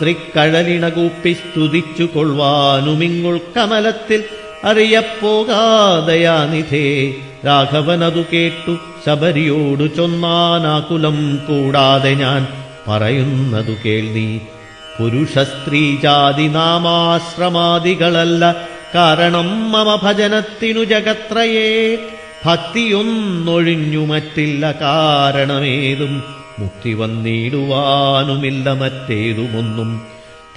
തൃക്കഴലിണകൂപ്പി സ്തുതിച്ചു കൊള്ളുവാനുമിങ്ങുൾക്കമലത്തിൽ അറിയപ്പോകാതയാനിധേ. രാഘവനതു കേട്ടു ശബരിയോടു ചൊന്നാനാകുലം കൂടാതെ ഞാൻ പറയുന്നതു കേൾനീ. പുരുഷ സ്ത്രീ ജാതി നാമാശ്രമാദികളല്ല കാരണം മമ ഭജനത്തിനു ജഗത്രയേ. ഭക്തിയൊന്നൊഴിഞ്ഞു മറ്റില്ല കാരണമേതും, മുക്തി വന്നിടുവാനുമില്ല മറ്റേതുമൊന്നും.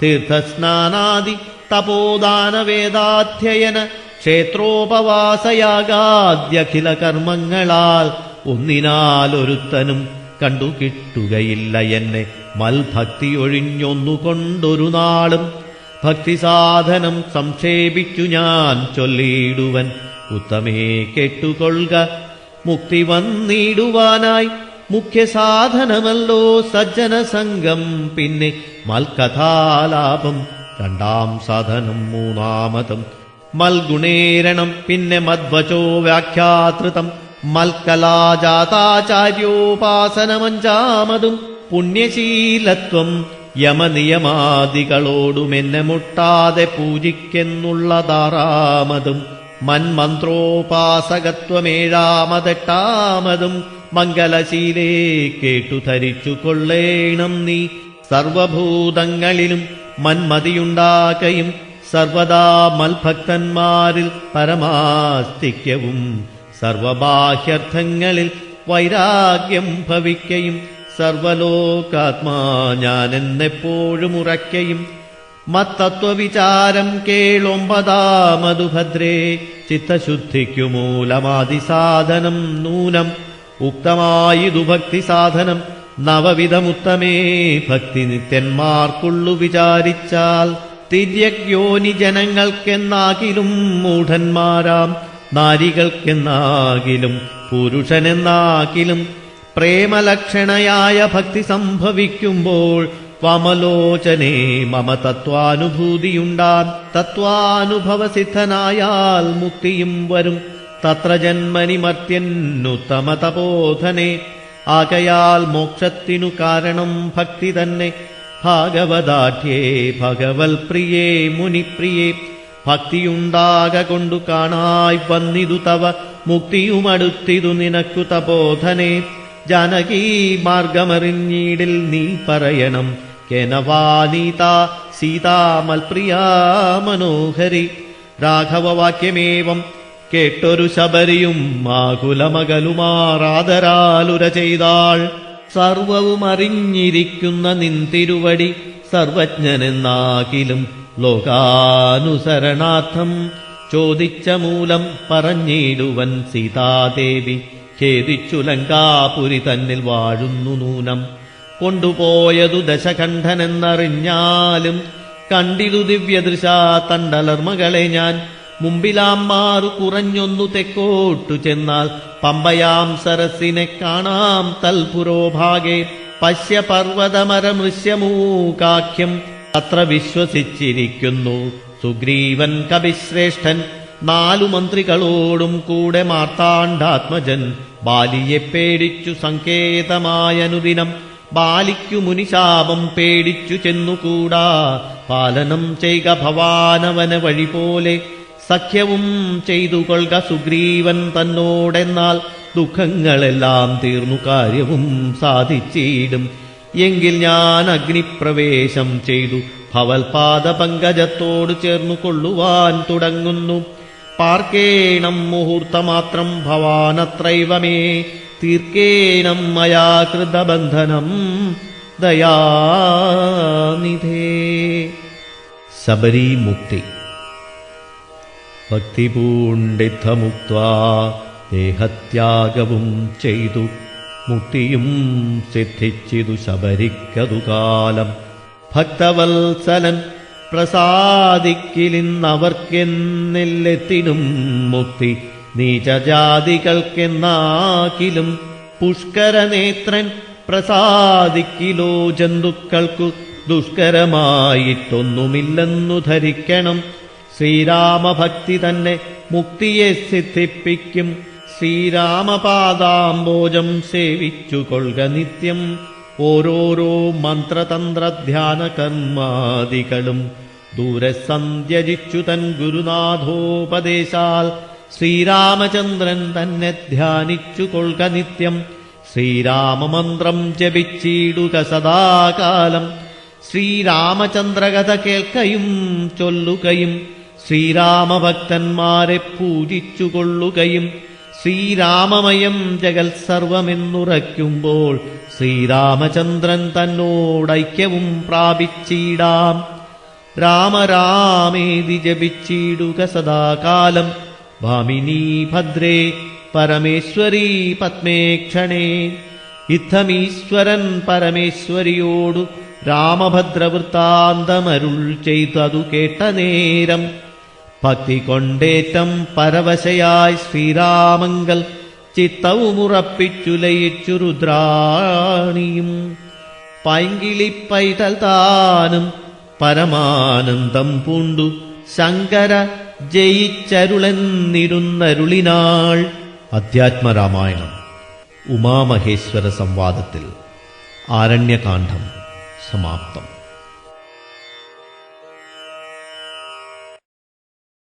തീർത്ഥസ്നാനാദി തപോദാന വേദാധ്യയന ക്ഷേത്രോപവാസയാഗാദ്യഖില കർമ്മങ്ങളാൽ ഒന്നിനാലൊരുത്തനും കണ്ടു കിട്ടുകയില്ല എന്നെ മൽഭക്തിയൊഴിഞ്ഞൊന്നുകൊണ്ടൊരു നാളും. ഭക്തിസാധനം സംക്ഷേപിച്ചു ഞാൻ ചൊല്ലിയിടുവൻ, ഉത്തമേ കേട്ടുകൊള്ളുക. മുക്തി വന്നിടുവാനായി മുഖ്യസാധനമല്ലോ സജ്ജനസംഗം, പിന്നെ മൽകഥാലാപം രണ്ടാം സാധനം, മൂന്നാമതം മൽഗുണേരണം, പിന്നെ മദ്വചോ വ്യാഖ്യാതൃതം മൽക്കലാജാതാചാര്യോപാസനമഞ്ചാമതും പുണ്യശീലത്വം യമനിയമാദികളോടുമെന്നെ മുട്ടാതെ പൂജിക്കെന്നുള്ളതാറാമതും മന്മന്ത്രോപാസകത്വമേഴാമതെട്ടാമതും മംഗലശീലേ കേട്ടു ധരിച്ചു കൊള്ളേണം നീ. സർവഭൂതങ്ങളിലും മന്മതിയുണ്ടാകയും സർവദാ മൽഭക്തന്മാരിൽ പരമാസ്തിക്യവും സർവബാഹ്യർത്ഥങ്ങളിൽ വൈരാഗ്യം ഭവിക്കയും സർവലോകാത്മാ ഞാനെന്നെപ്പോഴും ഉറയ്ക്കയും മത്തത്വവിചാരം കേളൊമ്പതാമതു ഭദ്രേ. ചിത്തശുദ്ധിക്കു മൂലമാദിസാധനം നൂനം ഉക്തമായിതു ഭക്തിസാധനം നവവിധമുത്തമേ. ഭക്തി നിത്യന്മാർക്കുള്ളു വിചാരിച്ചാൽ തിര്യഗ്യോനി ജനങ്ങൾക്കെന്നാകിലും മൂഢന്മാരാം നാരികൾക്കെന്നാകിലും പുരുഷനെന്നാകിലും പ്രേമലക്ഷണയായ ഭക്തി സംഭവിക്കുമ്പോൾ വാമലോചനേ മമ തത്വാനുഭൂതിയുണ്ടാം. തത്വാനുഭവസിദ്ധനായാൽ മുക്തിയും വരും. തത്ര ജന്മനി മർത്യന്നുത്തമ തപോധനെ. ആകയാൽ മോക്ഷത്തിനു കാരണം ഭക്തി തന്നെ. ഭാഗവതാഠ്യേ ഭഗവൽ പ്രിയേ മുനിപ്രിയേ. ഭക്തിയുണ്ടാകൊണ്ടു കാണായി വന്നിതു തവ മുക്തിയുമടുത്തിതു നിനക്കു തപോധനെ. ജാനകീ മാർഗമറിഞ്ഞീടിൽ നീ പറയണം കേനവാനീത സീതാമൽപ്രിയാ മനോഹരി. രാഘവവാക്യമേവം കേട്ടൊരു ശബരിയും ആകുലമകലുമാറാദരാലുര ചെയ്താൾ. സർവവും അറിഞ്ഞിരിക്കുന്ന നിന്തിരുവടി സർവജ്ഞനെന്നാകിലും ലോകാനുസരണാർത്ഥം ചോദിച്ച മൂലം പറഞ്ഞിടുവൻ സീതാദേവി. ഖേദിച്ചു ലങ്കാപുരി തന്നിൽ വാഴുന്നു നൂനം. കൊണ്ടുപോയതു ദശകണ്ഠനെന്നറിഞ്ഞാലും കണ്ടിതു ദിവ്യദൃശാ തണ്ടലർമകളെ ഞാൻ. മുമ്പിലാം മാറു കുറഞ്ഞൊന്നു തെക്കോട്ടു ചെന്നാൽ പമ്പയാം സരസിനെ കാണാം തൽപുരോഭാഗേ. പശ്യ പർവ്വതമരമൃശ്യമൂകാഖ്യം അത്ര വിശ്വസിച്ചിരിക്കുന്നു സുഗ്രീവൻ കവിശ്രേഷ്ഠൻ. 4 മന്ത്രികളോടും കൂടെ മാർത്താണ്ഡാത്മജൻ ബാലിയെ പേടിച്ചു സങ്കേതമായനുദിനം. ബാലിക്കു മുനിശാപം പേടിച്ചു ചെന്നുകൂടാ. പാലനം ചെയ്ക ഭവാനവന വഴി പോലെ. സഖ്യവും ചെയ്തു കൊള്ളുക സുഗ്രീവൻ തന്നോടെന്നാൽ ദുഃഖങ്ങളെല്ലാം തീർന്നു കാര്യവും സാധിച്ചിടും. എങ്കിൽ ഞാൻ അഗ്നിപ്രവേശം ചെയ്തു ഭവൽപാദപങ്കജത്തോട് ചേർന്നു കൊള്ളുവാൻ തുടങ്ങുന്നു. പാർക്കേണം മുഹൂർത്തമാത്രം ഭവാനത്രൈവ മേ. തീർക്കേണം മയാ കൃതബന്ധനം ദയാനിധേ. ശബരീമുക്തി. ഭക്തിപൂണ്ടിദ്ധമുക്ത്വാ ദേഹത്യാഗവും ചെയ്തു മുക്തിയും സിദ്ധിച്ചിതു ശബരിക്കതു കാലം. ഭക്തവത്സലൻ പ്രസാദിക്കിലിന്നവർക്കെന്നില്ലെത്തിനും മുക്തി നീചജാതികൾക്കെന്നാകിലും. പുഷ്കരനേത്രൻ പ്രസാദിക്കിലോ ജന്തുക്കൾക്കു ദുഷ്കരമായിട്ടൊന്നുമില്ലെന്നു ധരിക്കണം. ശ്രീരാമഭക്തി തന്നെ മുക്തിയെ സിദ്ധിപ്പിക്കും. ശ്രീരാമപാദാംബോജം സേവിച്ചു കൊള്ളുക നിത്യം. ഓരോരോ മന്ത്രതന്ത്രധ്യാന കർമാദികളും ദൂരെ സന്ധ്യജിച്ചു തൻ ഗുരുനാഥോപദേശാൽ ശ്രീരാമചന്ദ്രൻ തന്നെ ധ്യാനിച്ചു കൊള്ളുക നിത്യം. ശ്രീരാമമന്ത്രം ജപിച്ചിടുക സദാകാലം. ശ്രീരാമചന്ദ്രകഥ കേൾക്കയും ചൊല്ലുകയും ശ്രീരാമഭക്തന്മാരെ പൂജിച്ചു കൊള്ളുകയും ശ്രീരാമമയം ജഗൽ സർവമെന്നുറയ്ക്കുമ്പോൾ ശ്രീരാമചന്ദ്രൻ തന്നോടൈക്യവും പ്രാപിച്ചിടാം. രാമരാമേതി ജപിച്ചിടുക സദാകാലം. ഭാമിനീ ഭദ്രേ പരമേശ്വരീ പത്മേക്ഷണേ. ഇത്തമീശ്വരൻ പരമേശ്വരിയോടു രാമഭദ്രവൃത്താന്തമരുൾ ചെയ്തതു കേട്ട നേരം ഭക്തി കൊണ്ടേറ്റം പരവശയായി ശ്രീരാമങ്കൽ ചിത്തവുമുറപ്പിച്ചു ലയിച്ചു രുദ്രാണിയും. പൈങ്കിളിപ്പൈതൽ താനും പരമാനന്ദം പൂണ്ടു ശങ്കര ജയിച്ചരുളെന്നിരുന്നരുളിനാൾ. അധ്യാത്മരാമായണം ഉമാമഹേശ്വര സംവാദത്തിൽ ആരണ്യകാന്ഡം സമാപ്തം.